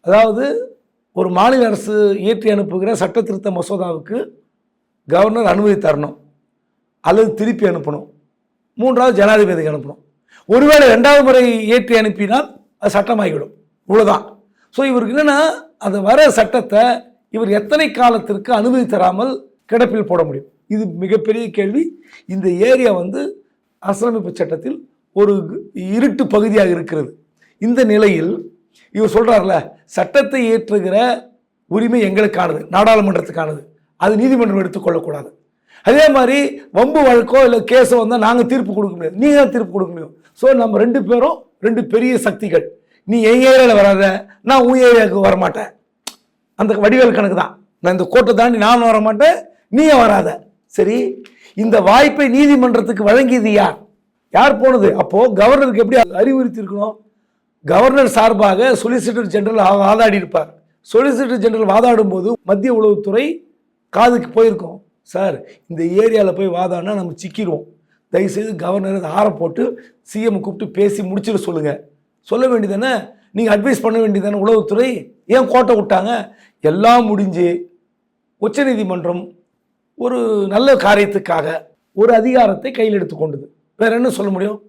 அதாவது ஒரு மாநில அரசு இயற்றி அனுப்புகிற சட்ட திருத்த மசோதாவுக்கு கவர்னர் அனுமதி தரணும் அல்லது திருப்பி அனுப்பணும், மூன்றாவது ஜனாதிபதிக்கு அனுப்பணும். ஒருவேளை 2வது முறை ஏற்றி அனுப்பினால் அது சட்டமாகிவிடும். இவ்வளோதான். ஸோ இவருக்கு என்னென்னா அந்த வர சட்டத்தை இவர் எத்தனை காலத்திற்கு அனுமதி தராமல் கிடப்பில் போட முடியும்? இது மிகப்பெரிய கேள்வி. இந்த ஏரியா அரசியலமைப்பு சட்டத்தில் ஒரு இருட்டு பகுதியாக இருக்கிறது. இந்த நிலையில் இவர் சொல்கிறார்ல, சட்டத்தை இயற்றுகிற உரிமை எங்களுக்கானது, நாடாளுமன்றத்துக்கானது, அது நீதிமன்றம் எடுத்துக்கொள்ளக்கூடாது. அதே மாதிரி வம்பு வழக்கோ இல்லை கேஸோ வந்தால் நாங்கள் தீர்ப்பு கொடுக்க முடியாது, நீங்கள் தான் தீர்ப்பு கொடுக்க முடியும். ஸோ நம்ம 2 பேரும் 2 பெரிய சக்திகள். நீ என் ஏரியாவில் வராத, நான் உன் ஏரியாவுக்கு வரமாட்டேன். அந்த வடிவேல் கணக்கு தான். நான் இந்த கோட்டை தாண்டி நான் வரமாட்டேன், நீயே வராத. சரி, இந்த வாய்ப்பை நீதிமன்றத்துக்கு வழங்கியது யார்? யார் போனது? அப்போது கவர்னருக்கு எப்படி அறிவுறுத்தி இருக்கணும்? கவர்னர் சார்பாக சொலிசிட்டர் ஜெனரல் வாதாடி இருப்பார். சொலிசிட்டர் ஜெனரல் வாதாடும் போது மத்திய உளவுத்துறை காதுக்கு போயிருக்கோம். சார், இந்த ஏரியாவில் போய் வாதாடினா நம்ம சிக்கிடுவோம், தயவுசெய்து கவர்னர் அதை ஆற போட்டு சிஎம் கூப்பிட்டு பேசி முடிச்சிட சொல்லுங்கள். சொல்ல வேண்டியதானே? நீங்கள் அட்வைஸ் பண்ண வேண்டியதானே உளவுத்துறை? ஏன் கோட்டை விட்டாங்க? எல்லாம் முடிஞ்சு உச்சநீதிமன்றம் ஒரு நல்ல காரியத்துக்காக ஒரு அதிகாரத்தை கையில் எடுத்து கொண்டது. வேற என்ன சொல்ல முடியும்?